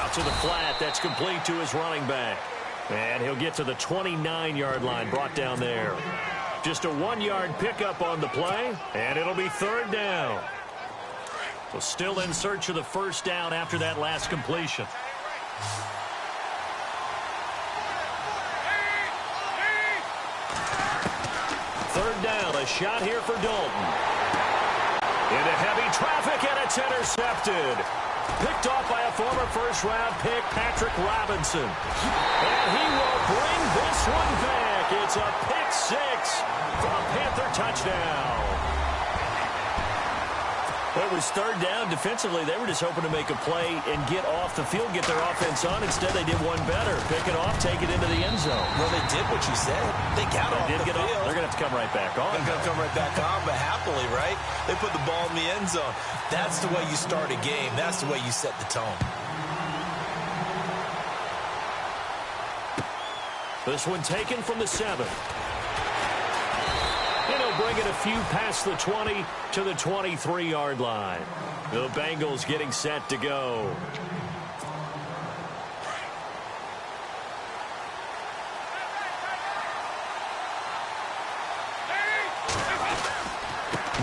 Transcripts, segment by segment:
Out to the flat. That's complete to his running back. And he'll get to the 29-yard line, brought down there. Just a 1-yard pickup on the play, and it'll be third down. So still in search of the first down after that last completion. Third down, a shot here for Dalton. Into heavy traffic, and it's intercepted. Picked off by a former first-round pick, Patrick Robinson. And he will bring this one back. It's a pick six for a Panther touchdown. Well, it was third down. Defensively, they were just hoping to make a play and get off the field, get their offense on. Instead, they did one better. Pick it off, take it into the end zone. Well, they did what you said. They got off the field. They're going to have to come right back on. They're going to come right back on, but happily, right? They put the ball in the end zone. That's the way you start a game. That's the way you set the tone. This one taken from the 7. And he'll bring it a few past the 20 to the 23-yard line. The Bengals getting set to go.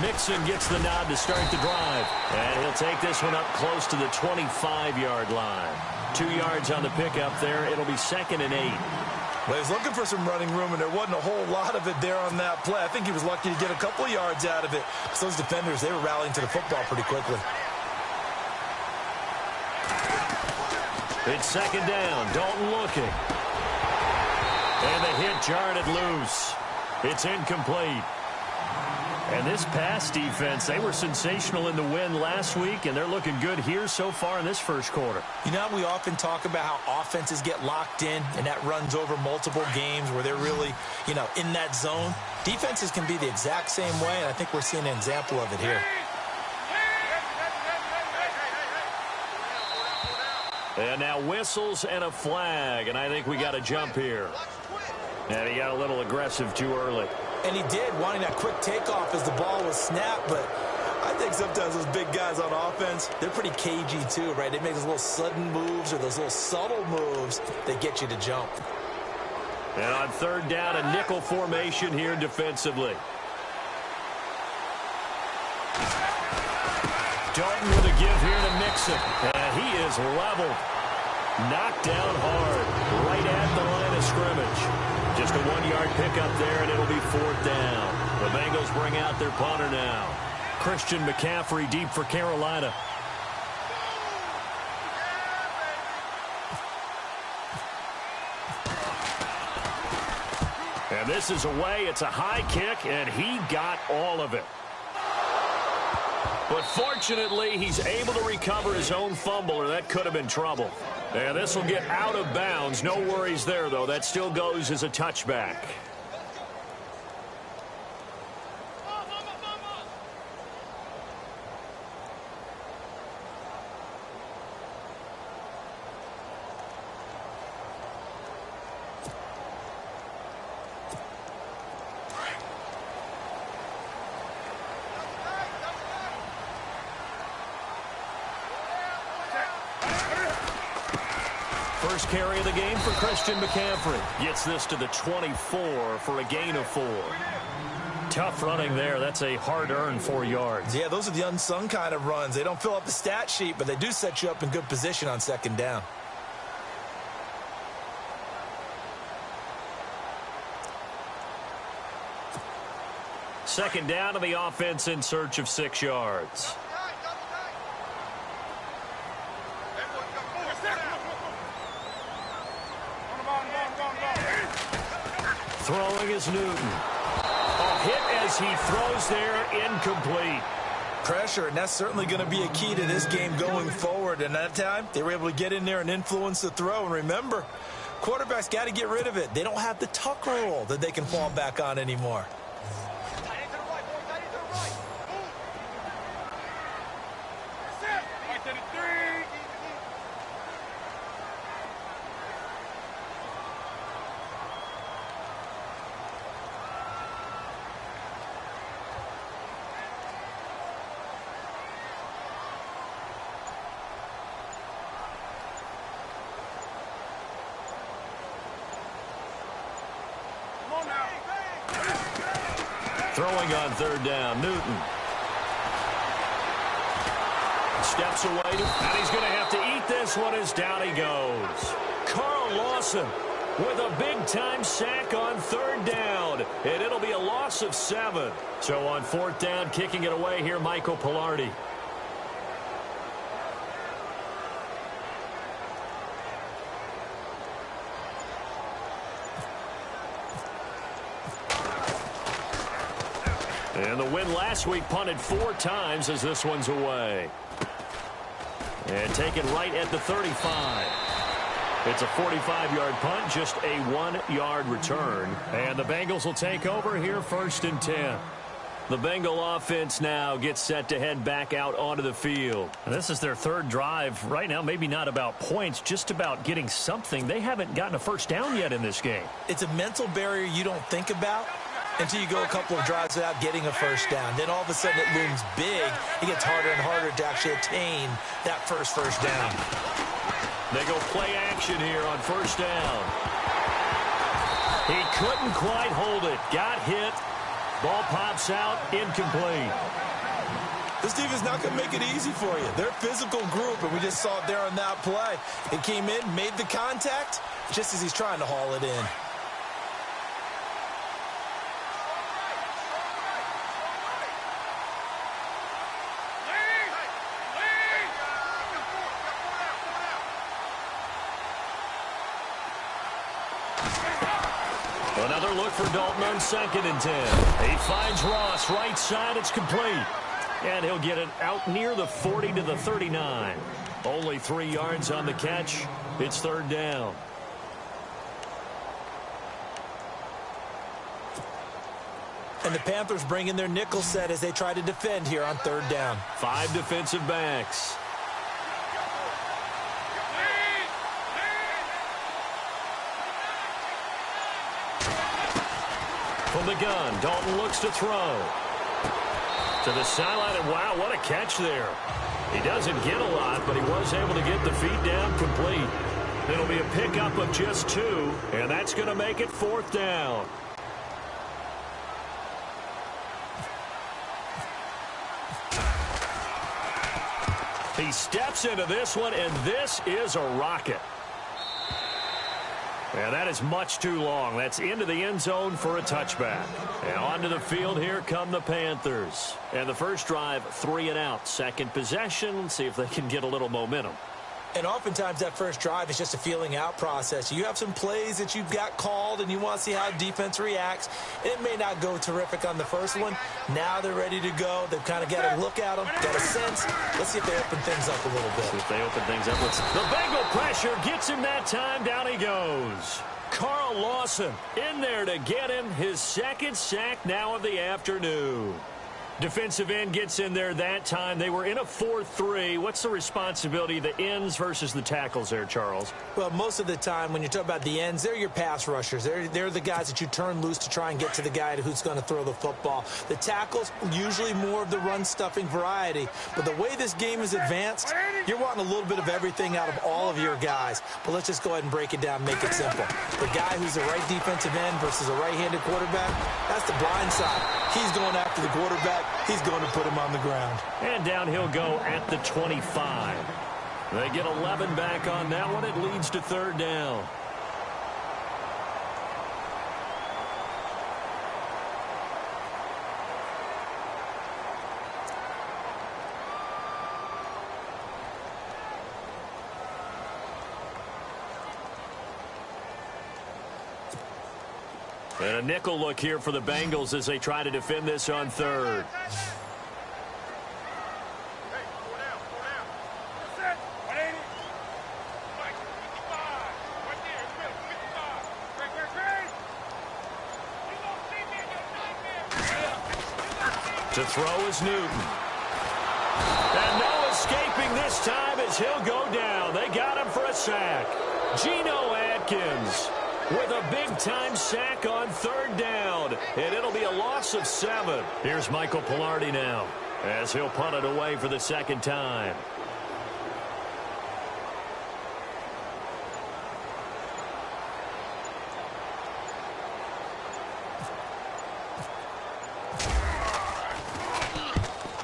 Mixon gets the nod to start the drive. And he'll take this one up close to the 25-yard line. 2 yards on the pickup there. It'll be 2nd and 8. Well, he was looking for some running room, and there wasn't a whole lot of it there on that play. I think he was lucky to get a couple of yards out of it. So those defenders, they were rallying to the football pretty quickly. It's 2nd down. Dalton looking. And the hit jarred it loose. It's incomplete. And this pass defense, they were sensational in the win last week, and they're looking good here so far in this first quarter. You know, we often talk about how offenses get locked in, and that runs over multiple games where they're really, you know, in that zone. Defenses can be the exact same way, and I think we're seeing an example of it here. And now whistles and a flag, and I think we got a jump here. And he got a little aggressive too early. And he did, wanting that quick takeoff as the ball was snapped. But I think sometimes those big guys on offense, they're pretty cagey too, right? They make those little sudden moves or those little subtle moves that get you to jump. And on third down, a nickel formation here defensively. Dalton with a give here to Mixon. And he is leveled. Knocked down hard right at the line of scrimmage. Just a 1-yard pickup there, and it'll be 4th down. The Bengals bring out their punter now. Christian McCaffrey deep for Carolina. And this is away. It's a high kick, and he got all of it. But fortunately, he's able to recover his own fumble, or that could have been trouble. And this will get out of bounds. No worries there, though. That still goes as a touchback. First carry of the game for Christian McCaffrey. Gets this to the 24 for a gain of 4. Tough running there. That's a hard-earned 4 yards. Yeah, those are the unsung kind of runs. They don't fill up the stat sheet, but they do set you up in good position on 2nd down. Second down to the offense in search of 6 yards. Throwing is Newton. A hit as he throws there, incomplete. Pressure, and that's certainly going to be a key to this game going forward. And that time, they were able to get in there and influence the throw. And remember, quarterbacks got to get rid of it. They don't have the tuck rule that they can fall back on anymore. Throwing on third down, Newton. Steps away, and he's going to have to eat this one as down he goes. Carl Lawson with a big-time sack on third down, and it'll be a loss of 7. So on fourth down, kicking it away here, Michael Pilardi. And the win last week punted 4 times as this one's away. And taken right at the 35. It's a 45-yard punt, just a 1-yard return. And the Bengals will take over here, 1st and 10. The Bengal offense now gets set to head back out onto the field. And this is their 3rd drive. Right now, maybe not about points, just about getting something. They haven't gotten a first down yet in this game. It's a mental barrier you don't think about until you go a couple of drives without getting a first down. Then all of a sudden it looms big. It gets harder and harder to actually attain that first down. They go play action here on 1st down. He couldn't quite hold it. Got hit. Ball pops out. Incomplete. This defense is not going to make it easy for you. They're a physical group, and we just saw it there on that play. It came in, made the contact, just as he's trying to haul it in. Another look for Dalton on 2nd and 10. He finds Ross right side. It's complete. And he'll get it out near the 40 to the 39. Only 3 yards on the catch. It's 3rd down. And the Panthers bring in their nickel set as they try to defend here on 3rd down. 5 defensive backs. From the gun, Dalton looks to throw. To the sideline, and wow, what a catch there. He doesn't get a lot, but he was able to get the feet down complete. It'll be a pickup of just 2, and that's going to make it 4th down. He steps into this one, and this is a rocket. And that is much too long. That's into the end zone for a touchback. And onto the field, here come the Panthers. And the first drive, 3 and out. Second possession, see if they can get a little momentum. And oftentimes that first drive is just a feeling out process. You have some plays that you've got called and you want to see how defense reacts. It may not go terrific on the first one. Now they're ready to go. They've kind of got a look at them, got a sense. Let's see if they open things up a little bit. See if they open things up. The Bengal pressure gets him that time. Down he goes. Carl Lawson in there to get him his 2nd sack now of the afternoon. Defensive end gets in there that time. They were in a 4-3. What's the responsibility of the ends versus the tackles there, Charles? Well, most of the time when you talk about the ends, they're your pass rushers. They're the guys that you turn loose to try and get to the guy who's going to throw the football. The tackles, usually more of the run-stuffing variety. But the way this game is advanced, you're wanting a little bit of everything out of all of your guys. But let's just go ahead and break it down and make it simple. The guy who's the right defensive end versus a right-handed quarterback, that's the blind side. He's going after the quarterback. He's going to put him on the ground. And down he'll go at the 25. They get 11 back on that one. It leads to 3rd down. And a nickel look here for the Bengals as they try to defend this on 3rd. To throw is Newton. And no escaping this time as he'll go down. They got him for a sack. Geno Atkins with a big-time sack on 3rd down. And it'll be a loss of 7. Here's Michael Pilardi now as he'll punt it away for the 2nd time.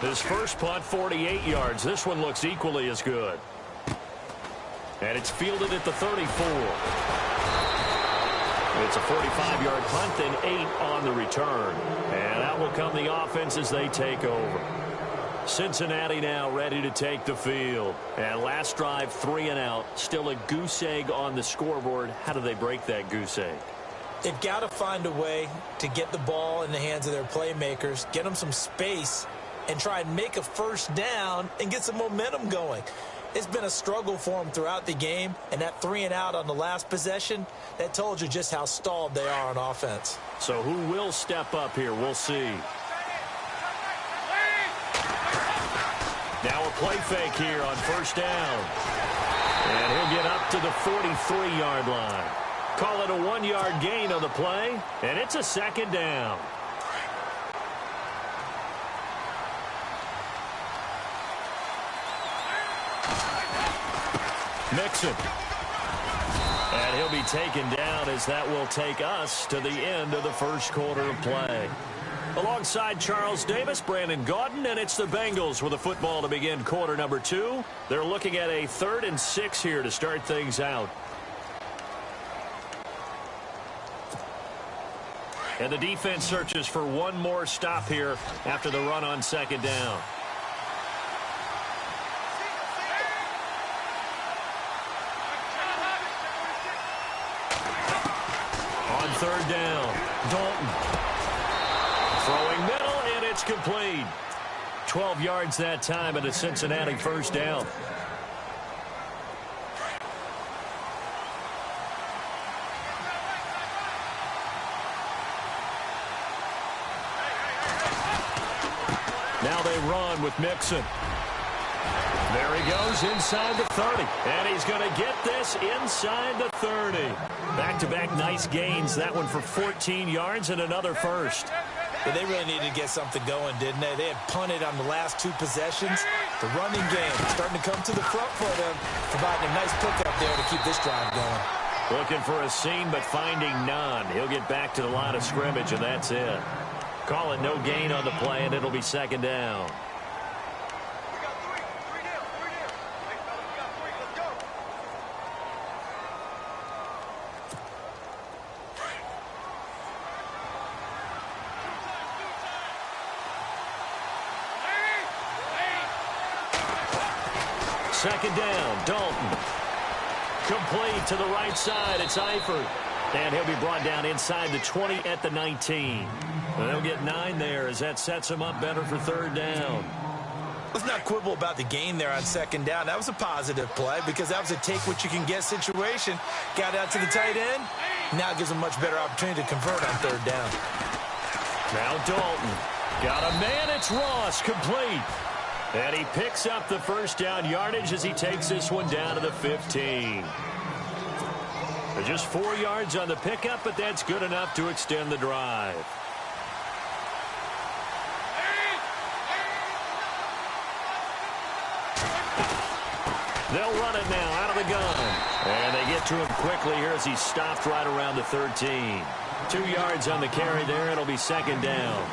His first punt, 48 yards. This one looks equally as good. And it's fielded at the 34. It's a 45-yard punt and 8 on the return. And out will come the offense as they take over. Cincinnati now ready to take the field. And last drive, 3 and out. Still a goose egg on the scoreboard. How do they break that goose egg? They've got to find a way to get the ball in the hands of their playmakers, get them some space, and try and make a first down and get some momentum going. It's been a struggle for them throughout the game, and that 3 and out on the last possession, that told you just how stalled they are on offense. So who will step up here? We'll see. Now a play fake here on first down. And he'll get up to the 43-yard line. Call it a 1-yard gain on the play, and it's a second down. Mixon. And he'll be taken down as that will take us to the end of the first quarter of play. Alongside Charles Davis, Brandon Gaudin, and it's the Bengals with the football to begin quarter number 2. They're looking at a 3rd and 6 here to start things out. And the defense searches for one more stop here after the run on second down. On third down, Dalton. Throwing middle, and it's complete. 12 yards that time at a Cincinnati first down. Now they run with Mixon. There he goes inside the 30. And he's going to get this inside the 30. Back-to-back nice gains. That one for 14 yards and another first. Yeah, they really needed to get something going, didn't they? They had punted on the last 2 possessions. The running game starting to come to the front for them, providing a nice pickup there to keep this drive going. Looking for a seam, but finding none. He'll get back to the line of scrimmage, and that's it. Call it no gain on the play, and it'll be second down. Second down, Dalton. Complete to the right side. It's Eifert. And he'll be brought down inside the 20 at the 19. And they'll get 9 there as that sets him up better for third down. Let's not quibble about the gain there on second down. That was a positive play because that was a take-what-you-can-get situation. Got out to the tight end. Now it gives them a much better opportunity to convert on third down. Now Dalton. Got a man. It's Ross. Complete. And he picks up the first down yardage as he takes this one down to the 15. Just 4 yards on the pickup, but that's good enough to extend the drive. They'll run it now out of the gun. And they get to him quickly here as he's stopped right around the 13. 2 yards on the carry there. It'll be second down.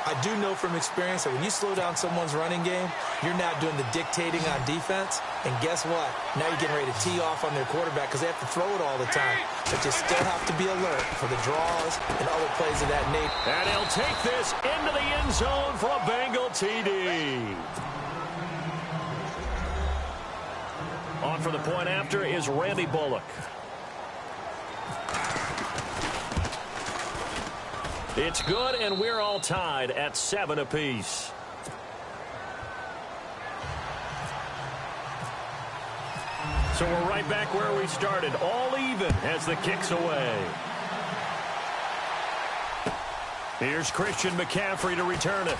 I do know from experience that when you slow down someone's running game, you're not doing the dictating on defense. And guess what? Now you're getting ready to tee off on their quarterback because they have to throw it all the time. But you still have to be alert for the draws and other plays of that nature. And he'll take this into the end zone for a Bengal TD. On for the point after is Randy Bullock. It's good, and we're all tied at 7 apiece. So we're right back where we started, all even as the kick's away. Here's Christian McCaffrey to return it.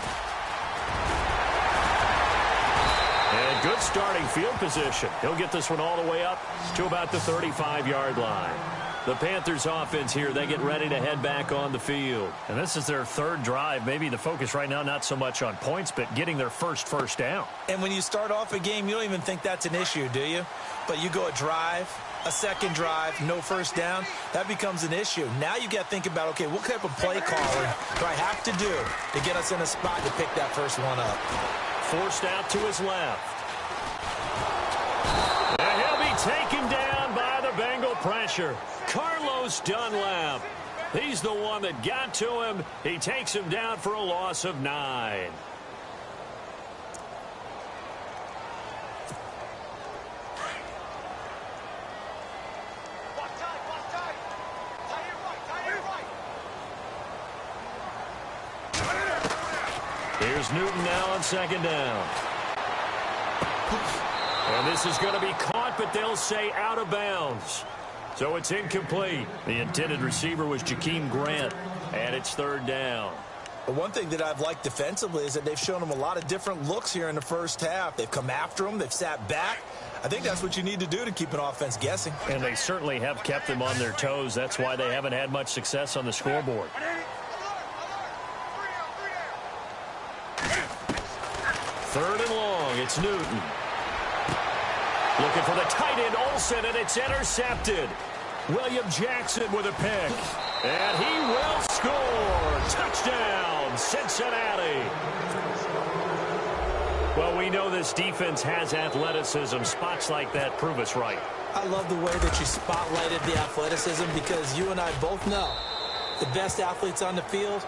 And good starting field position. He'll get this one all the way up to about the 35-yard line. The Panthers offense here, they get ready to head back on the field. And this is their third drive. Maybe the focus right now not so much on points, but getting their first down. And when you start off a game, you don't even think that's an issue, do you? But you go a drive, a second drive, no first down, that becomes an issue. Now you got to think about, okay, what type of play calling do I have to do to get us in a spot to pick that first one up? Forced out to his left. And he'll be taken down by the Bengal pressure. Carlos Dunlap. He's the one that got to him. He takes him down for a loss of 9. Here's Newton now on second down. And this is going to be caught, but they'll say out of bounds. So it's incomplete. The intended receiver was Jakeem Grant, and it's third down. But one thing that I've liked defensively is that they've shown him a lot of different looks here in the first half. They've come after him. They've sat back. I think that's what you need to do to keep an offense guessing. And they certainly have kept them on their toes. That's why they haven't had much success on the scoreboard. Third and long. It's Newton. Looking for the tight end, Olsen, and it's intercepted. William Jackson with a pick. And he will score. Touchdown, Cincinnati. Well, we know this defense has athleticism. Spots like that prove us right. I love the way that you spotlighted the athleticism because you and I both know the best athletes on the field,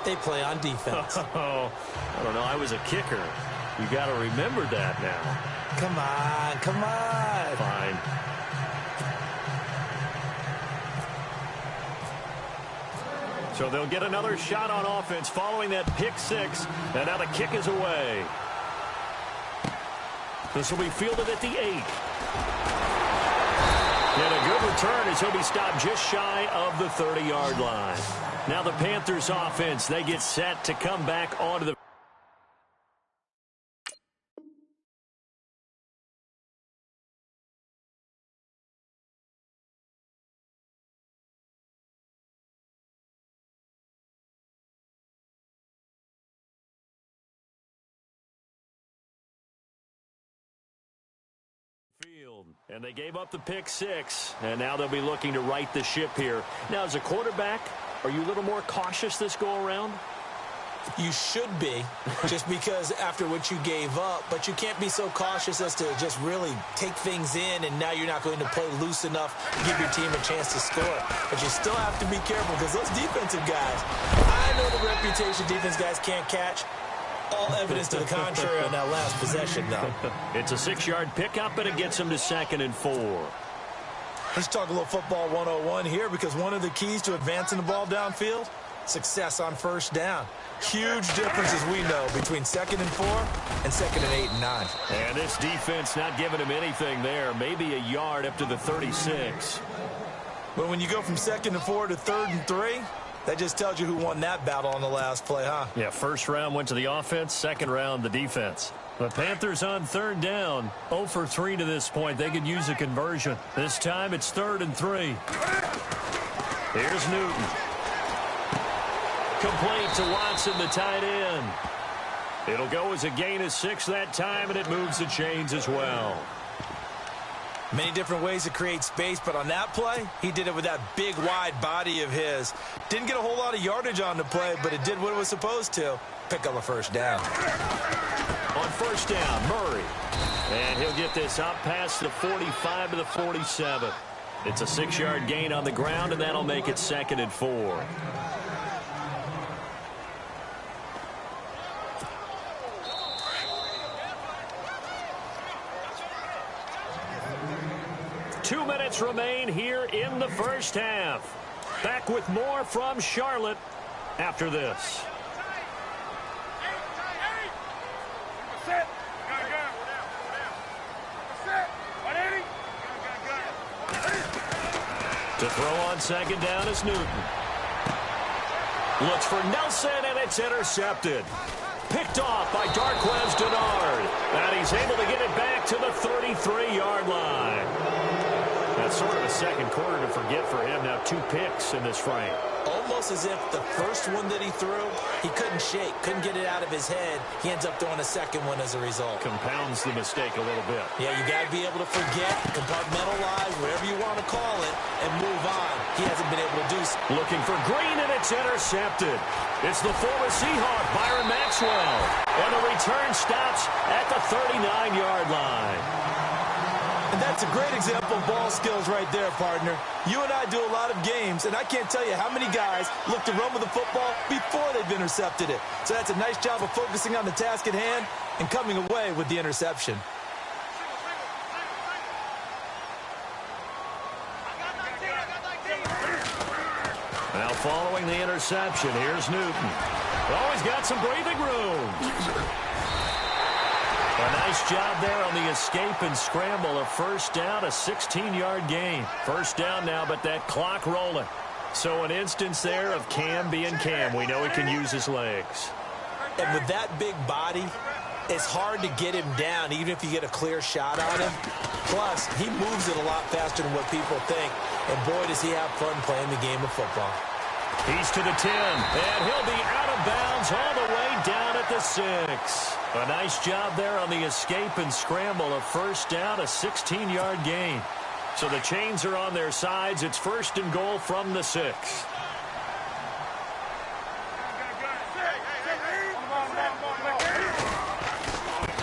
they play on defense. Oh, I don't know. I was a kicker. You got to remember that now. Come on, come on. Fine. So they'll get another shot on offense following that pick six. And now the kick is away. This will be fielded at the 8. And a good return as he'll be stopped just shy of the 30-yard line. Now the Panthers offense, they get set to come back onto the field. And they gave up the pick six. And now they'll be looking to right the ship here. Now, as a quarterback, are you a little more cautious this go-around? You should be, just because after what you gave up. But you can't be so cautious as to just really take things in, and now you're not going to play loose enough to give your team a chance to score. But you still have to be careful because those defensive guys, I know the reputation defense guys can't catch. All evidence to the contrary on that last possession, though. It's a 6-yard pickup, and it gets them to 2nd and 4. Let's talk a little football 101 here because one of the keys to advancing the ball downfield, success on first down. Huge difference, as we know, between 2nd and 4 and 2nd and 8 and 9. And this defense not giving him anything there. Maybe a yard up to the 36. But when you go from 2nd and 4 to 3rd and 3, that just tells you who won that battle on the last play, huh? Yeah, first round went to the offense, second round the defense. The Panthers on 3rd down. 0 for 3 to this point. They could use a conversion. This time it's 3rd and 3. Here's Newton. Complete to Watson, the tight end. It'll go as a gain of 6 that time, and it moves the chains as well. Many different ways to create space, but on that play, he did it with that big, wide body of his. Didn't get a whole lot of yardage on the play, but it did what it was supposed to. Pick up a first down. On first down, Murray. And he'll get this up past the 45 to the 47. It's a 6-yard gain on the ground, and that'll make it 2nd and 4. Two minutes remain here in the first half. Back with more from Charlotte after this. To throw on 2nd down is Newton. Looks for Nelson, and it's intercepted. Picked off by Darquez Denard. And he's able to get it back to the 33-yard line. That's sort of a second quarter to forget for him. Now 2 picks in this frame. Almost as if the first one that he threw, he couldn't shake, couldn't get it out of his head. He ends up throwing a second one as a result. Compounds the mistake a little bit. Yeah, you got to be able to forget, compartmentalize, whatever you want to call it, and move on. He hasn't been able to do so. Looking for Green, and it's intercepted. It's the former Seahawk, Byron Maxwell. And the return stops at the 39-yard line. And that's a great example of ball skills right there, partner. You and I do a lot of games, and I can't tell you how many guys look to run with the football before they've intercepted it. So that's a nice job of focusing on the task at hand and coming away with the interception. Now following the interception, here's Newton. Oh, he's got some breathing room. A nice job there on the escape and scramble. A first down, a 16-yard gain. First down now, but that clock rolling. So an instance there of Cam being Cam. We know he can use his legs. And with that big body, it's hard to get him down, even if you get a clear shot on him. Plus, he moves it a lot faster than what people think. And boy, does he have fun playing the game of football. He's to the 10, and he'll be out of bounds all the way down at the 6. A nice job there on the escape and scramble. A first down, a 16-yard gain. So the chains are on their sides. It's first and goal from the 6.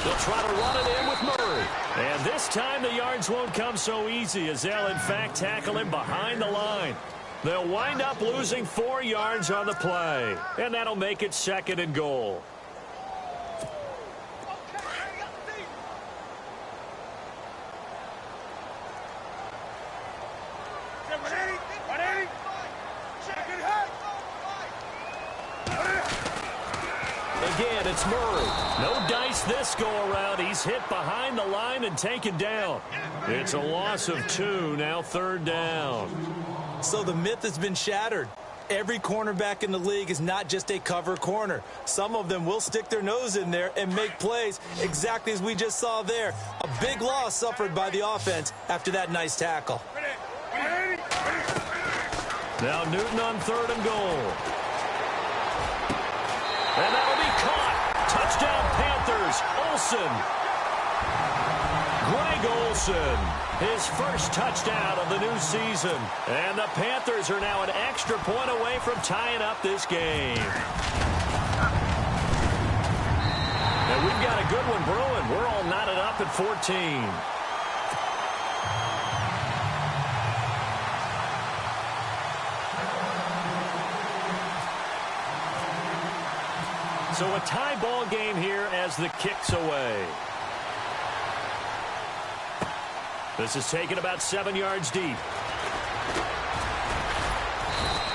They'll try to run it in with Murray. And this time the yards won't come so easy, as they'll in fact tackle him behind the line. They'll wind up losing 4 yards on the play. And that'll make it second and goal. Again, it's Murray. No dice this go-around. He's hit behind the line and taken down. It's a loss of 2, now third down. So the myth has been shattered. Every cornerback in the league is not just a cover corner. Some of them will stick their nose in there and make plays exactly as we just saw there. A big loss suffered by the offense after that nice tackle. Now Newton on third and goal. And that'll be caught. Touchdown Panthers. Olsen. Greg Olsen, his first touchdown of the new season. And the Panthers are now an extra point away from tying up this game. And we've got a good one brewing. We're all knotted up at 14. So a tie ball game here as the kick's away. This is taken about 7 yards deep.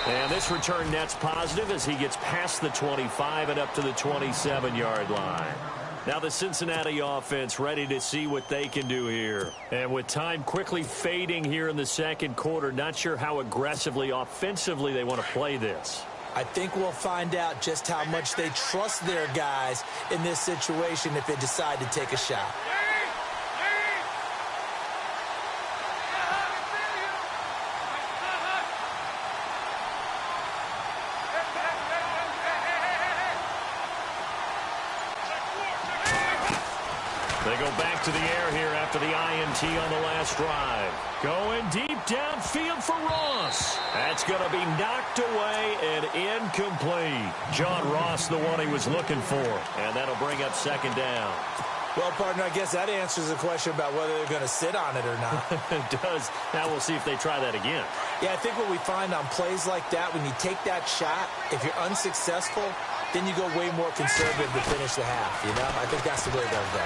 And this return net's positive as he gets past the 25 and up to the 27-yard line. Now the Cincinnati offense ready to see what they can do here. And with time quickly fading here in the second quarter, not sure how aggressively, offensively they want to play this. I think we'll find out just how much they trust their guys in this situation if they decide to take a shot. They go back to the air here after the INT on the last drive. Going deep downfield for Ross. That's going to be knocked away and incomplete. John Ross, the one he was looking for. And that'll bring up second down. Well, partner, I guess that answers the question about whether they're going to sit on it or not. It does. Now we'll see if they try that again. Yeah, I think what we find on plays like that, when you take that shot, if you're unsuccessful, then you go way more conservative to finish the half, you know? I think that's the way they'll go.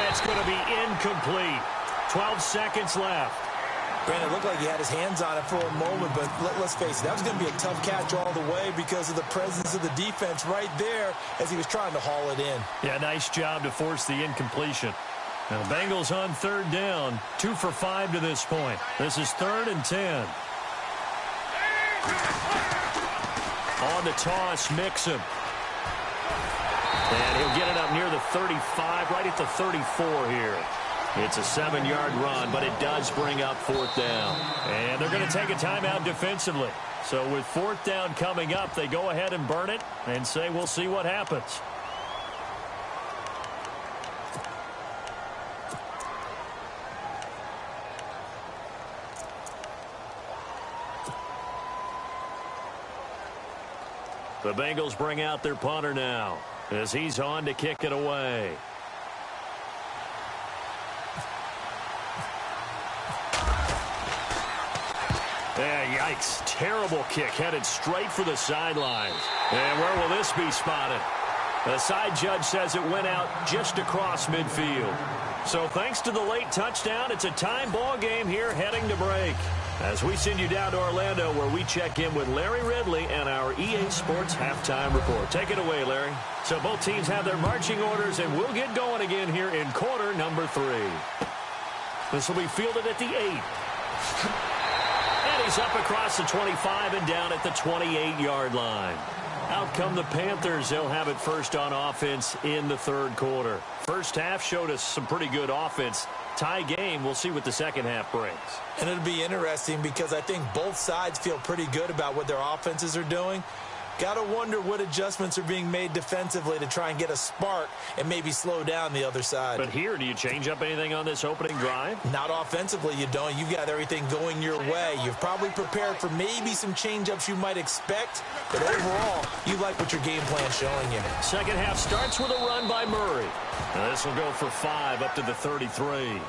It's going to be incomplete. 12 seconds left. Brandon, it looked like he had his hands on it for a moment, but let's face it, that was going to be a tough catch all the way because of the presence of the defense right there as he was trying to haul it in. Yeah, nice job to force the incompletion. Now the Bengals on third down, 2 for 5 to this point. This is 3rd and 10. On the toss, Mixon. And he'll get it up near the 35, right at the 34 here. It's a 7-yard run, but it does bring up 4th down. And they're going to take a timeout defensively. So with 4th down coming up, they go ahead and burn it and say we'll see what happens. The Bengals bring out their punter now as he's on to kick it away. Yeah, yikes. Terrible kick headed straight for the sidelines. And where will this be spotted? The side judge says it went out just across midfield. So thanks to the late touchdown, it's a tie ball game here heading to break. As we send you down to Orlando where we check in with Larry Ridley and our EA Sports Halftime Report. Take it away, Larry. So both teams have their marching orders, and we'll get going again here in quarter number 3. This will be fielded at the 8. And he's up across the 25 and down at the 28-yard line. Out come the Panthers. They'll have it first on offense in the 3rd quarter. First half showed us some pretty good offense. Tie game. We'll see what the second half brings. And it'll be interesting because I think both sides feel pretty good about what their offenses are doing. Got to wonder what adjustments are being made defensively to try and get a spark and maybe slow down the other side. But here, do you change up anything on this opening drive? Not offensively, you don't. You've got everything going your way. You've probably prepared for maybe some change-ups you might expect, but overall, you like what your game plan's showing you. Second half starts with a run by Murray. And this will go for 5 up to the 33.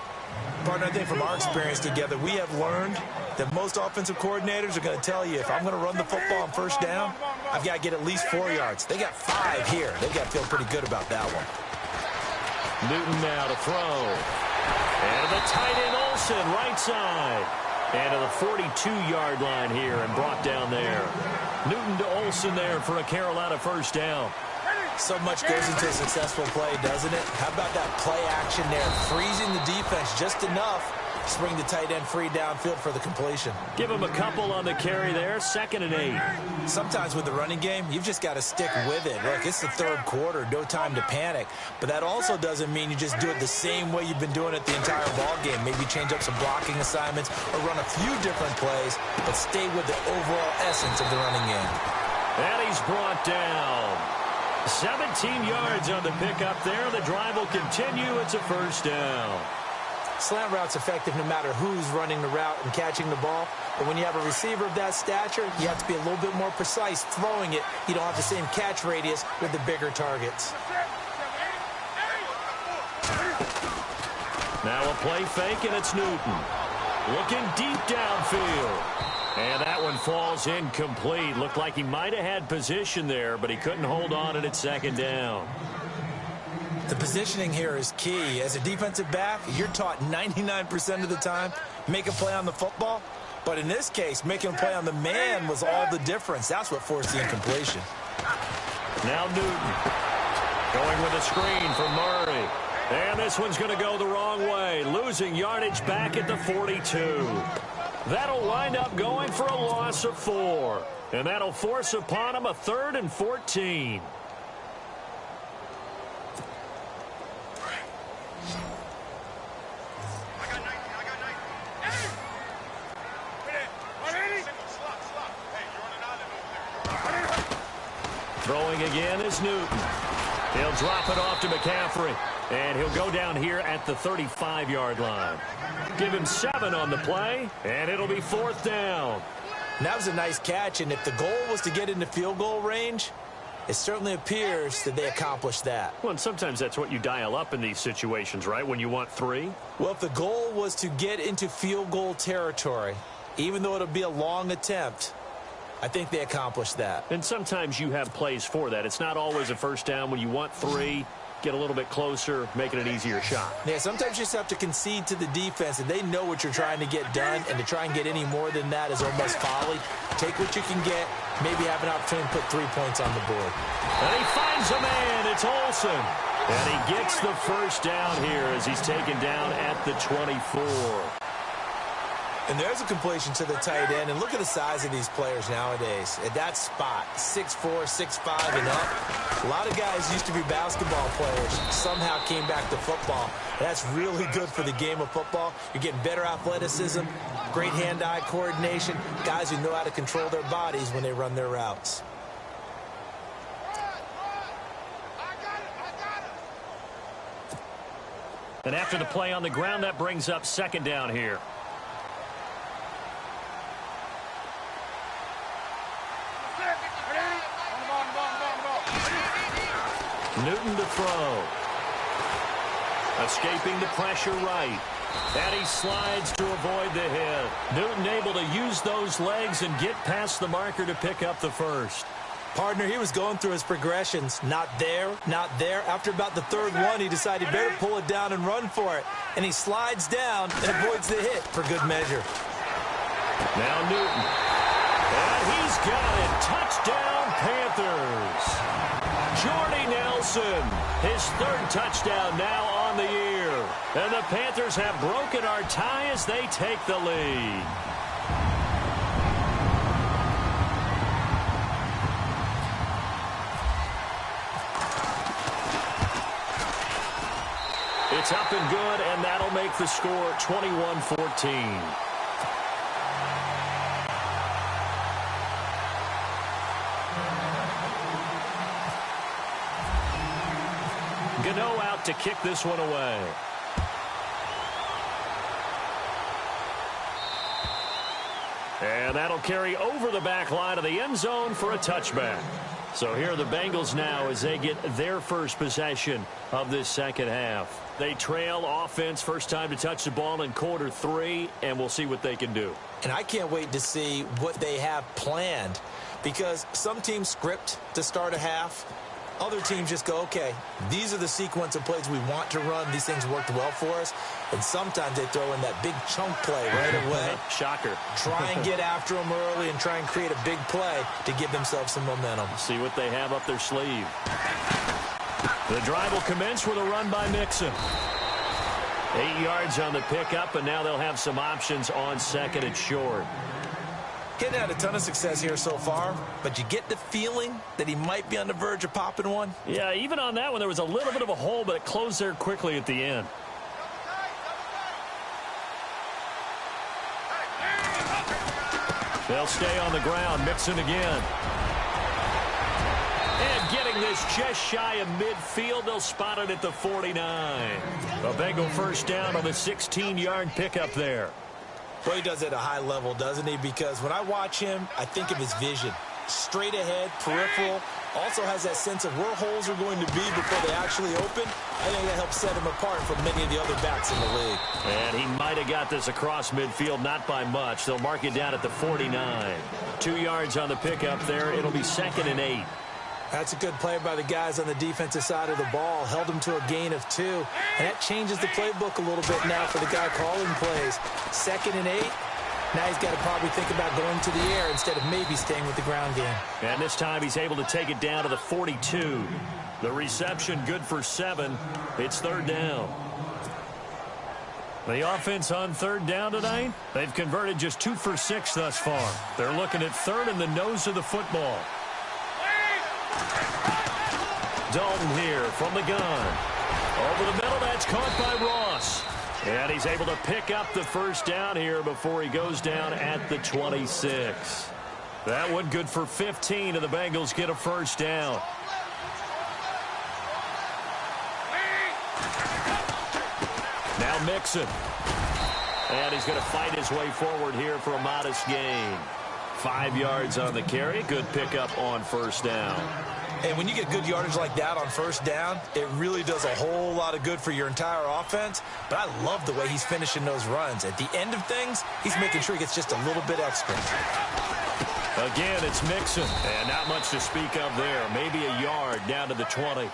Partner, I think from our experience together, we have learned that most offensive coordinators are going to tell you, if I'm going to run the football on first down, I've got to get at least 4 yards. They got 5 here. They've got to feel pretty good about that one. Newton now to throw. And the tight end Olsen, right side. And to the 42-yard line here and brought down there. Newton to Olsen there for a Carolina first down. So much goes into a successful play, doesn't it? How about that play action there? Freezing the defense just enough to bring the tight end free downfield for the completion. Give him a couple on the carry there. 2nd and 8. Sometimes with the running game, you've just got to stick with it. Look, it's the 3rd quarter. No time to panic. But that also doesn't mean you just do it the same way you've been doing it the entire ball game. Maybe change up some blocking assignments or run a few different plays, but stay with the overall essence of the running game. And he's brought down. 17 yards on the pickup there. The drive will continue. It's a first down. Slant route's effective no matter who's running the route and catching the ball. But when you have a receiver of that stature, you have to be a little bit more precise throwing it. You don't have the same catch radius with the bigger targets. Now a play fake, and it's Newton. Looking deep downfield. And that one falls incomplete. Looked like he might have had position there, but he couldn't hold on at its 2nd down. The positioning here is key. As a defensive back, you're taught 99% of the time, make a play on the football. But in this case, making a play on the man was all the difference. That's what forced the incompletion. Now Newton going with a screen for Murray. And this one's going to go the wrong way, losing yardage back at the 42. That'll wind up going for a loss of 4. And that'll force upon him a 3rd and 14. Throwing again is Newton. He'll drop it off to McCaffrey. And he'll go down here at the 35-yard line. Give him 7 on the play, and it'll be 4th down. And that was a nice catch, and if the goal was to get into field goal range, it certainly appears that they accomplished that. Well, and sometimes that's what you dial up in these situations, right, when you want 3? Well, if the goal was to get into field goal territory, even though it'll be a long attempt, I think they accomplished that. And sometimes you have plays for that. It's not always a first down when you want 3. Get a little bit closer, making an easier shot. Yeah, sometimes you just have to concede to the defense, and they know what you're trying to get done, and to try and get any more than that is almost folly. Take what you can get, maybe have an opportunity to put 3 points on the board. And he finds a man. It's Olsen. And he gets the first down here as he's taken down at the 24. And there's a completion to the tight end. And look at the size of these players nowadays. At that spot, 6'4", 6'5", and up. A lot of guys used to be basketball players, somehow came back to football. That's really good for the game of football. You're getting better athleticism, great hand-eye coordination, guys who know how to control their bodies when they run their routes. And after the play on the ground, that brings up second down here. Newton to throw. Escaping the pressure right. And he slides to avoid the hit. Newton able to use those legs and get past the marker to pick up the first. Partner, he was going through his progressions. Not there, not there. After about the third one, he decided he better pull it down and run for it. And he slides down and avoids the hit for good measure. Now Newton. And he's got it. Touchdown, Panthers. Jordy Nelson, his third touchdown now on the year. And the Panthers have broken our tie as they take the lead. It's up and good, and that'll make the score 21-14. Gano out to kick this one away. And that'll carry over the back line of the end zone for a touchback. So here are the Bengals now as they get their first possession of this second half. They trail offense, first time to touch the ball in quarter 3, and we'll see what they can do. And I can't wait to see what they have planned, because some teams script to start a half. Other teams just go, okay, these are the sequence of plays we want to run. These things worked well for us. And sometimes they throw in that big chunk play right away. Shocker. Try and get after them early and try and create a big play to give themselves some momentum. See what they have up their sleeve. The drive will commence with a run by Mixon. 8 yards on the pickup, and now they'll have some options on second and short. Getting had a ton of success here so far, but you get the feeling that he might be on the verge of popping one. Yeah, even on that one, there was a little bit of a hole, but it closed there quickly at the end. They'll stay on the ground. Mixon again. And getting this just shy of midfield, they'll spot it at the 49. A Bengal first down on the 16-yard pickup there. Well, he does it at a high level, doesn't he? Because when I watch him, I think of his vision. Straight ahead, peripheral. Also has that sense of where holes are going to be before they actually open. I think that helps set him apart from many of the other backs in the league. And he might have got this across midfield, not by much. They'll mark it down at the 49. 2 yards on the pickup there. It'll be 2nd and 8. That's a good play by the guys on the defensive side of the ball. Held him to a gain of 2. And that changes the playbook a little bit now for the guy calling plays. 2nd and 8. Now he's got to probably think about going to the air instead of maybe staying with the ground game. And this time he's able to take it down to the 42. The reception good for 7. It's 3rd down. The offense on 3rd down tonight, they've converted just 2 for 6 thus far. They're looking at 3rd in the nose of the football. Dalton here from the gun. Over the middle, that's caught by Ross. And he's able to pick up the first down here before he goes down at the 26. That one good for 15, and the Bengals get a first down. Now Mixon. And he's going to fight his way forward here for a modest gain. 5 yards on the carry. Good pickup on first down. And when you get good yardage like that on first down, it really does a whole lot of good for your entire offense. But I love the way he's finishing those runs. At the end of things, he's making sure he gets just a little bit extra. Again, it's Mixon. And not much to speak of there. Maybe a yard down to the 20.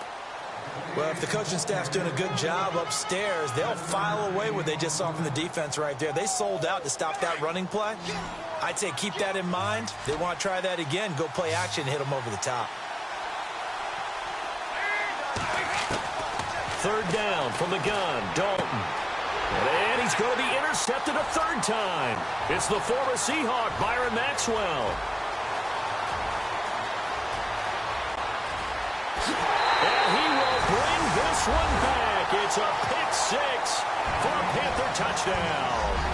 Well, if the coaching staff's doing a good job upstairs, they'll file away what they just saw from the defense right there. They sold out to stop that running play. I'd say keep that in mind. They want to try that again. Go play action and hit them over the top. 3rd down from the gun. Dalton. And he's going to be intercepted. intercepted a third time. It's the former Seahawk, Byron Maxwell. And he will bring this one back. It's a pick six for a Panther touchdown.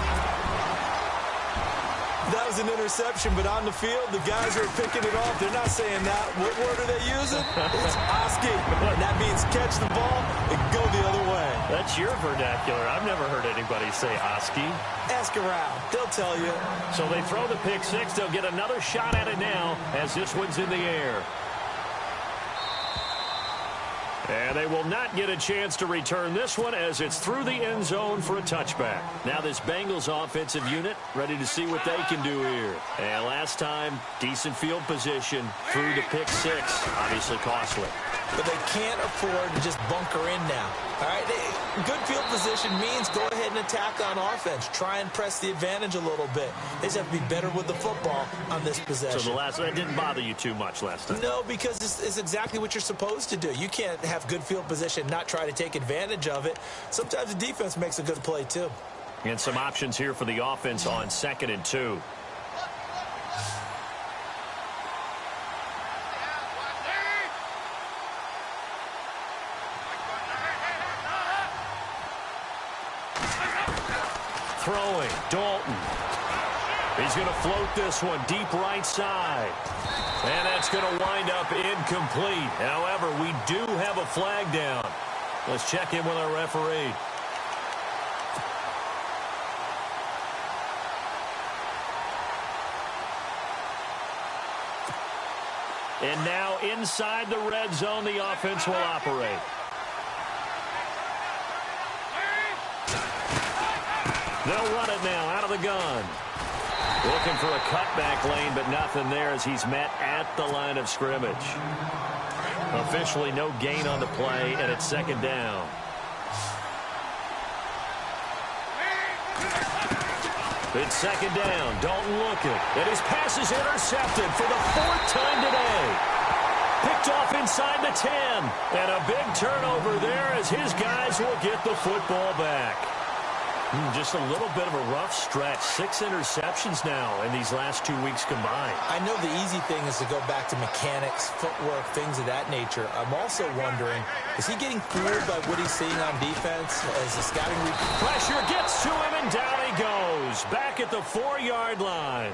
That was an interception, but on the field, the guys who are picking it off, they're not saying that. What word are they using? It's Oski. And that means catch the ball and go the other way. That's your vernacular. I've never heard anybody say Oski. Ask around. They'll tell you. So they throw the pick six. They'll get another shot at it now as this one's in the air. And they will not get a chance to return this one as it's through the end zone for a touchback. Now this Bengals offensive unit ready to see what they can do here. And last time, decent field position through the pick six. Obviously costly. But they can't afford to just bunker in now. All right, good field position means go ahead and attack on offense. Try and press the advantage a little bit. They just have to be better with the football on this possession. So the last one didn't bother you too much last time? No, because it's exactly what you're supposed to do. You can't have good field position, not try to take advantage of it. Sometimes the defense makes a good play too. And some options here for the offense on 2nd and 2. Throwing, Dalton. He's going to float this one deep right side. And that's going to wind up incomplete. However, we do have a flag down. Let's check in with our referee. And now inside the red zone, the offense will operate. They'll run it now out of the gun. Looking for a cutback lane, but nothing there as he's met at the line of scrimmage. Officially no gain on the play, and it's 2nd down. It's 2nd down. Dalton looking. And his pass is intercepted for the 4th time today. Picked off inside the 10. And a big turnover there as his guys will get the football back. Just a little bit of a rough stretch. 6 interceptions now in these last 2 weeks combined. I know the easy thing is to go back to mechanics, footwork, things of that nature. I'm also wondering, is he getting fooled by what he's seeing on defense as the scouting pressure gets to him, and down he goes. Back at the 4-yard line.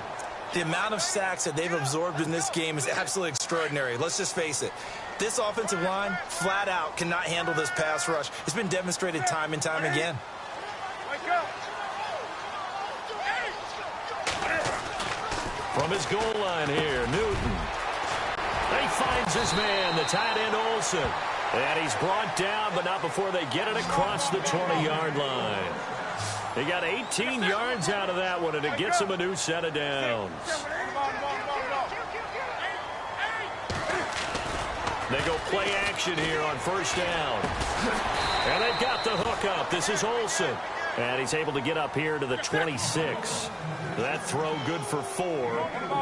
The amount of sacks that they've absorbed in this game is absolutely extraordinary. Let's just face it. This offensive line, flat out, cannot handle this pass rush. It's been demonstrated time and time again. From his goal line here, Newton. He finds his man, the tight end Olsen. And he's brought down, but not before they get it across the 20-yard line. They got 18 yards out of that one, and it gets him a new set of downs. They go play action here on 1st down. And they've got the hook up. This is Olsen. And he's able to get up here to the 26. That throw good for 4.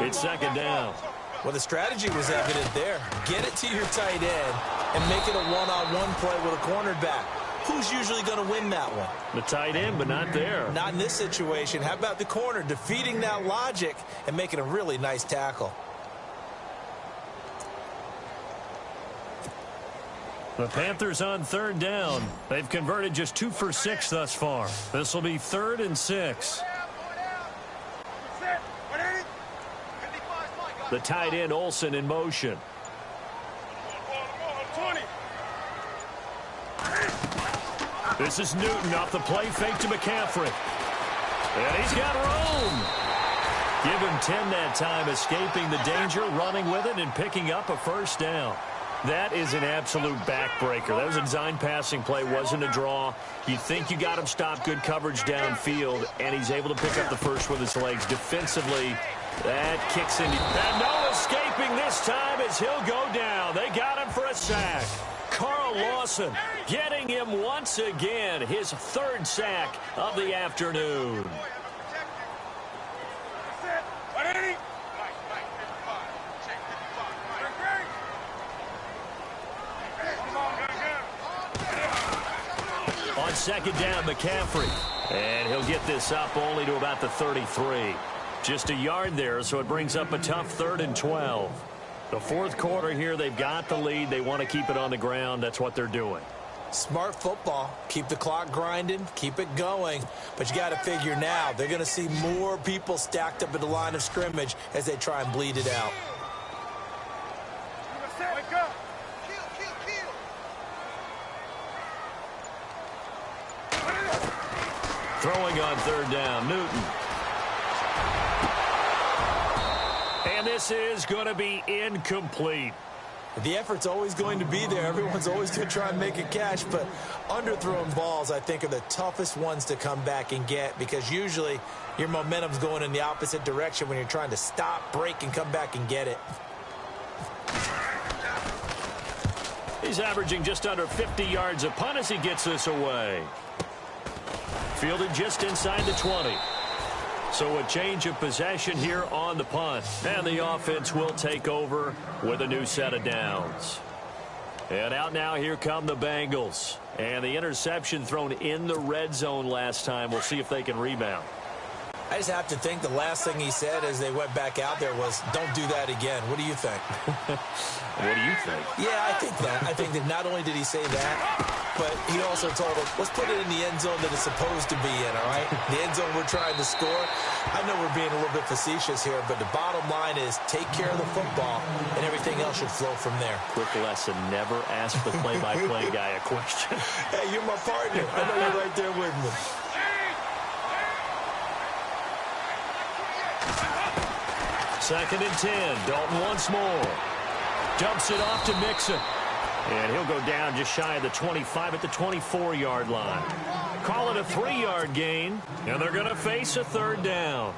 It's 2nd down. Well, the strategy was evident there. Get it to your tight end and make it a one-on-one play with a cornerback. Who's usually going to win that one? The tight end, but not there. Not in this situation. How about the corner defeating that logic and making a really nice tackle? The Panthers on 3rd down. They've converted just 2 for 6 thus far. This will be 3rd and 6. The tight end Olsen in motion. This is Newton off the play fake to McCaffrey. And he's got room. Give him 10 that time, escaping the danger, running with it, and picking up a 1st down. That is an absolute backbreaker. That was a design passing play, wasn't a draw. You think you got him stopped, good coverage downfield, and he's able to pick up the first with his legs. Defensively, that kicks into... And no escaping this time as he'll go down. They got him for a sack. Carl Lawson getting him once again, his 3rd sack of the afternoon. On 2nd down, McCaffrey. And he'll get this up only to about the 33. Just a yard there, so it brings up a tough 3rd and 12. The fourth quarter here, they've got the lead. They want to keep it on the ground. That's what they're doing. Smart football. Keep the clock grinding. Keep it going. But you got to figure now, they're going to see more people stacked up at the line of scrimmage as they try and bleed it out. Throwing on 3rd down, Newton. And this is going to be incomplete. The effort's always going to be there. Everyone's always going to try and make a catch, but underthrown balls, I think, are the toughest ones to come back and get because usually your momentum's going in the opposite direction when you're trying to stop, break, and come back and get it. He's averaging just under 50 yards a punt as he gets this away. Fielded just inside the 20. So a change of possession here on the punt. And the offense will take over with a new set of downs. And out now, here come the Bengals. And the interception thrown in the red zone last time. We'll see if they can rebound. I just have to think the last thing he said as they went back out there was, don't do that again. What do you think? What do you think? Yeah, I think that. I think that not only did he say that, but he also told them, let's put it in the end zone that it's supposed to be in, all right? The end zone we're trying to score. I know we're being a little bit facetious here, but the bottom line is take care of the football, and everything else should flow from there. Quick lesson, never ask the play-by-play guy a question. Hey, you're my partner. I know you're right there with me. Second and 10. Dalton once more. Dumps it off to Mixon. And he'll go down just shy of the 25 at the 24-yard line. Call it a 3-yard gain, and they're going to face a 3rd down.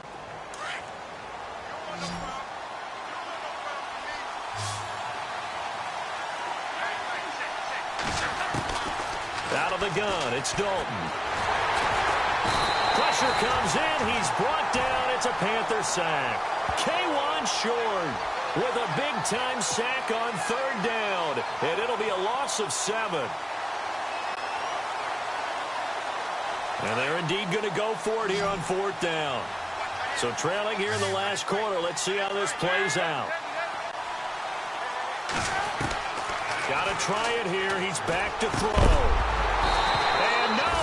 Out of the gun, it's Dalton. Pressure comes in. He's brought down. It's a Panther sack. K1 short with a big-time sack on 3rd down. And it'll be a loss of 7. And they're indeed going to go for it here on 4th down. So trailing here in the last quarter. Let's see how this plays out. Got to try it here. He's back to throw. And no,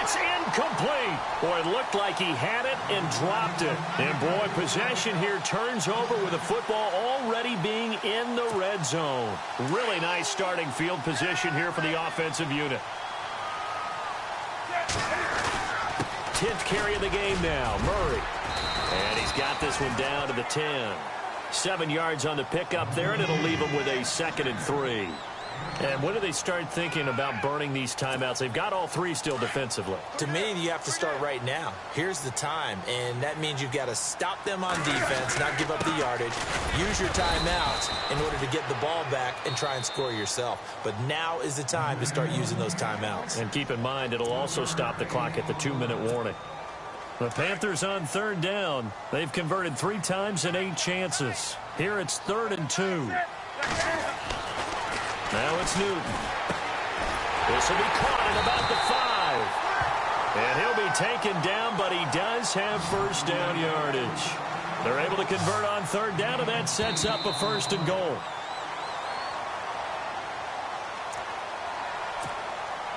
it's incomplete. Boy, it looked like he had it and dropped it. And boy, possession here turns over with the football already being in the red zone. Really nice starting field position here for the offensive unit. 10th carry of the game now, Murray. And he's got this one down to the 10. 7 yards on the pickup there, and it'll leave him with a 2nd and 3. And when do they start thinking about burning these timeouts? They've got all 3 still defensively. To me, you have to start right now. Here's the time, and that means you've got to stop them on defense, not give up the yardage. Use your timeouts in order to get the ball back and try and score yourself. But now is the time to start using those timeouts. And keep in mind, it'll also stop the clock at the 2-minute warning. The Panthers on 3rd down. They've converted 3 times in 8 chances. Here it's 3rd and 2. Now it's Newton. This will be caught at about the 5. And he'll be taken down, but he does have 1st down yardage. They're able to convert on 3rd down, and that sets up a 1st and goal.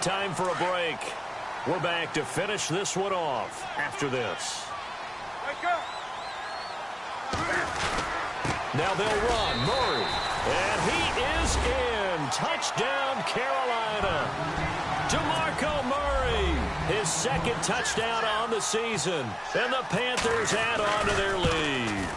Time for a break. We're back to finish this one off after this. Now they'll run. Murray. And he is in. Touchdown, Carolina. DeMarco Murray. His 2nd touchdown on the season. And the Panthers add on to their lead.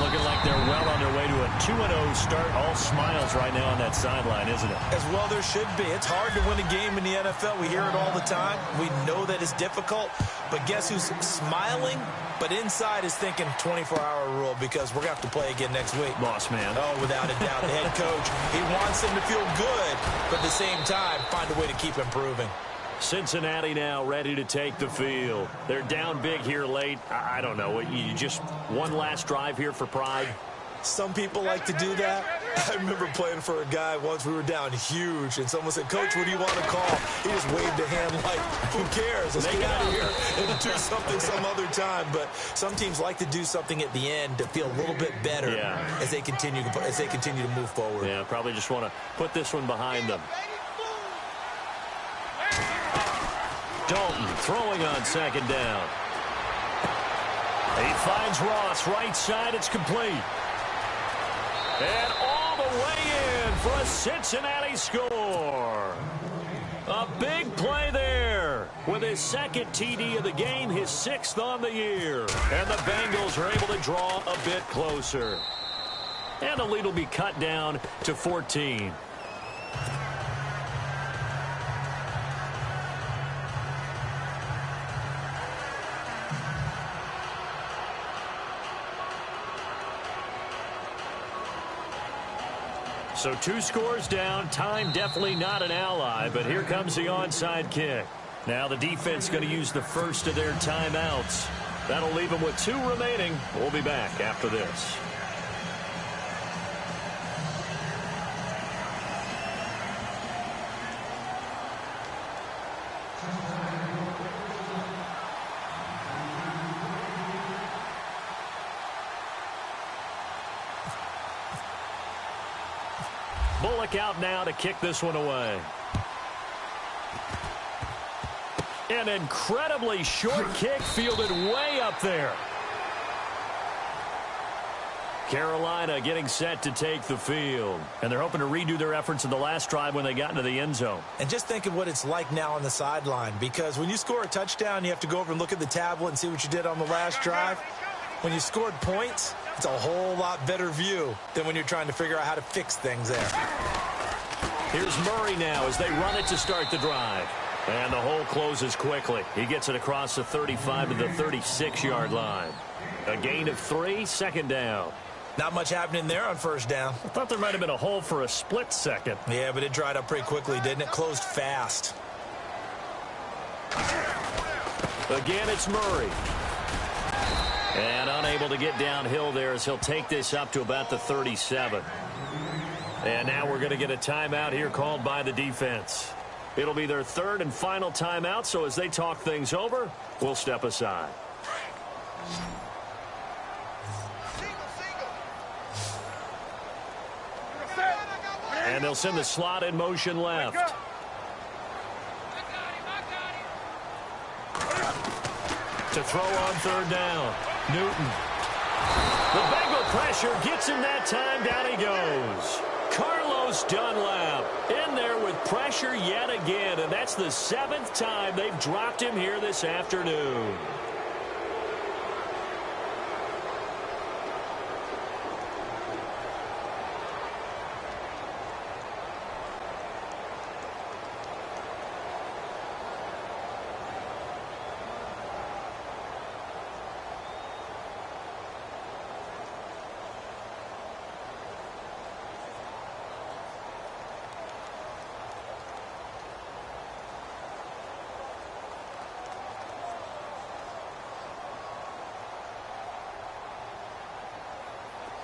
Looking like they're well on their way to a 2-0 start. All smiles right now on that sideline, isn't it? As well there should be. It's hard to win a game in the NFL. We hear it all the time. We know that it's difficult. But guess who's smiling? But inside is thinking 24-hour rule because we're going to have to play again next week. Boss man. Oh, without a doubt. The head coach, he wants them to feel good, but at the same time, find a way to keep improving. Cincinnati now ready to take the field. They're down big here late. I don't know. You just one last drive here for pride? Some people like to do that. I remember playing for a guy once. We were down huge, and someone said, "Coach, what do you want to call?" He just waved a hand like, "Who cares? Let's get out of here and do something some other time." But some teams like to do something at the end to feel a little bit better as they continue to move forward. Yeah, probably just want to put this one behind them. Dalton throwing on second down. He finds Ross right side. It's complete. And all the way in for a Cincinnati score. A big play there with his second TD of the game, his 6th on the year. And the Bengals are able to draw a bit closer. And the lead will be cut down to 14. So 2 scores down. Time definitely not an ally, but here comes the onside kick. Now the defense going to use the first of their timeouts. That'll leave them with 2 remaining. We'll be back after this. Bullock out now to kick this one away. An incredibly short kick fielded way up there. Carolina getting set to take the field. And they're hoping to redo their efforts in the last drive when they got into the end zone. And just think of what it's like now on the sideline, because when you score a touchdown, you have to go over and look at the tablet and see what you did on the last drive. When you scored points, it's a whole lot better view than when you're trying to figure out how to fix things there. Here's Murray now as they run it to start the drive. And the hole closes quickly. He gets it across the 35 to the 36-yard line. A gain of 3, second down. Not much happening there on first down. I thought there might have been a hole for a split second. Yeah, but it dried up pretty quickly, didn't it? Closed fast. Again, it's Murray. And unable to get downhill there as he'll take this up to about the 37. And now we're going to get a timeout here called by the defense. It'll be their 3rd and final timeout, so as they talk things over, we'll step aside. And they'll send the slot in motion left. To throw on 3rd down. Newton. The Bengal pressure gets him that time. Down he goes. Carlos Dunlap in there with pressure yet again, and that's the 7th time they've dropped him here this afternoon.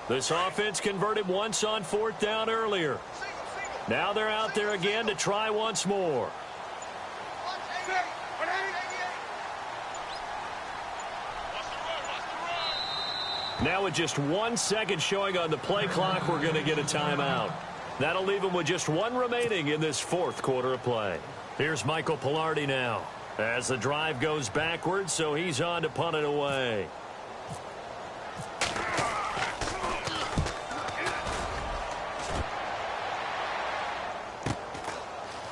This offense converted once on 4th down earlier. Now they're out there again to try once more. Now with just 1 second showing on the play clock, we're going to get a timeout. That'll leave them with just 1 remaining in this 4th quarter of play. Here's Michael Pilardi now as the drive goes backwards, so he's on to punt it away.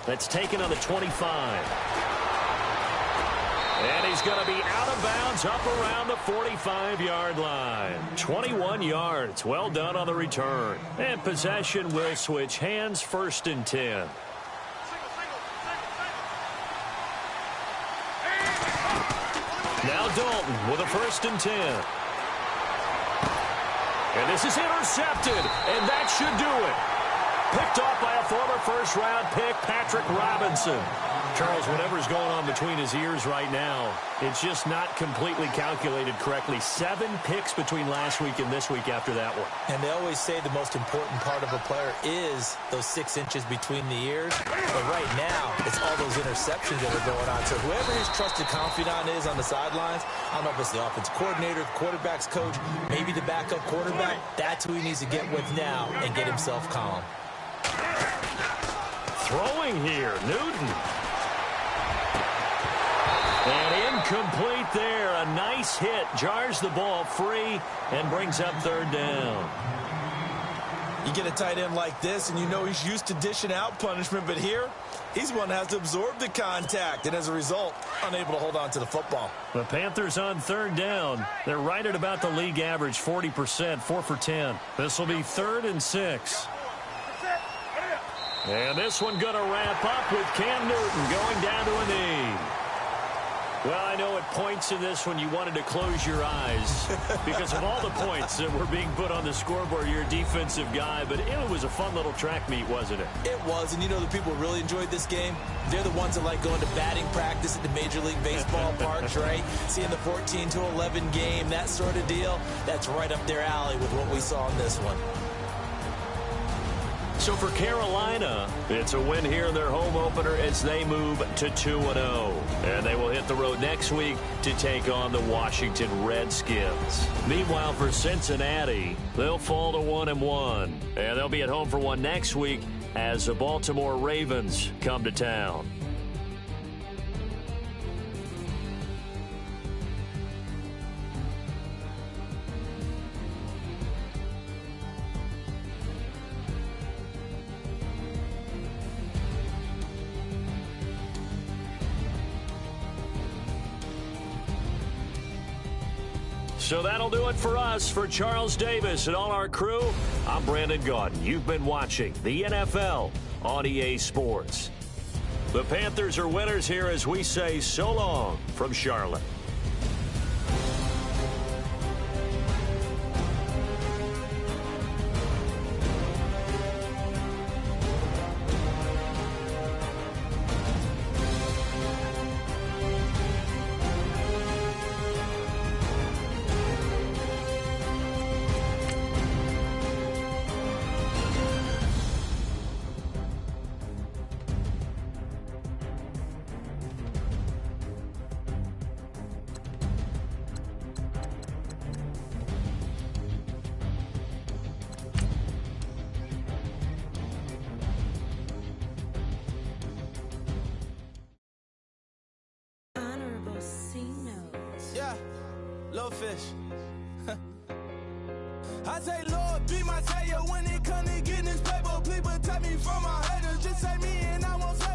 That's taken on the 25. And he's going to be out of bounds up around the 45-yard line. 21 yards. Well done on the return. And possession will switch hands, 1st and 10. Now Dalton with a 1st and 10. And this is intercepted. And that should do it. Picked off by a former 1st-round pick, Patrick Robinson. Charles, whatever's going on between his ears right now, it's just not completely calculated correctly. 7 picks between last week and this week after that one. And they always say the most important part of a player is those 6 inches between the ears. But right now, it's all those interceptions that are going on. So whoever his trusted confidant is on the sidelines, I don't know if it's the offensive coordinator, the quarterback's coach, maybe the backup quarterback, that's who he needs to get with now and get himself calm. Throwing here, Newton. And incomplete there. A nice hit. Jars the ball free and brings up 3rd down. You get a tight end like this, and you know he's used to dishing out punishment, but here, he's one that has to absorb the contact, and as a result, unable to hold on to the football. The Panthers on 3rd down. They're right at about the league average, 40%, 4 for 10. This will be 3rd and 6. And this one going to wrap up with Cam Newton going down to a knee. Well, I know at points in this one you wanted to close your eyes because of all the points that were being put on the scoreboard. You're a defensive guy, but it was a fun little track meet, wasn't it? It was, and you know the people who really enjoyed this game? They're the ones that like going to batting practice at the Major League Baseball parks, right? Seeing the 14-11 game, that sort of deal, that's right up their alley with what we saw in this one. So for Carolina, it's a win here in their home opener as they move to 2-0. And they will hit the road next week to take on the Washington Redskins. Meanwhile, for Cincinnati, they'll fall to 1-1. And they'll be at home for one next week as the Baltimore Ravens come to town. So that'll do it for us. For Charles Davis and all our crew, I'm Brandon Gaudin. You've been watching the NFL on EA Sports. The Panthers are winners here as we say so long from Charlotte. Yeah, little fish. I say, Lord, be my savior when it comes to getting this paper. Please protect me from my haters. Just say me and I won't say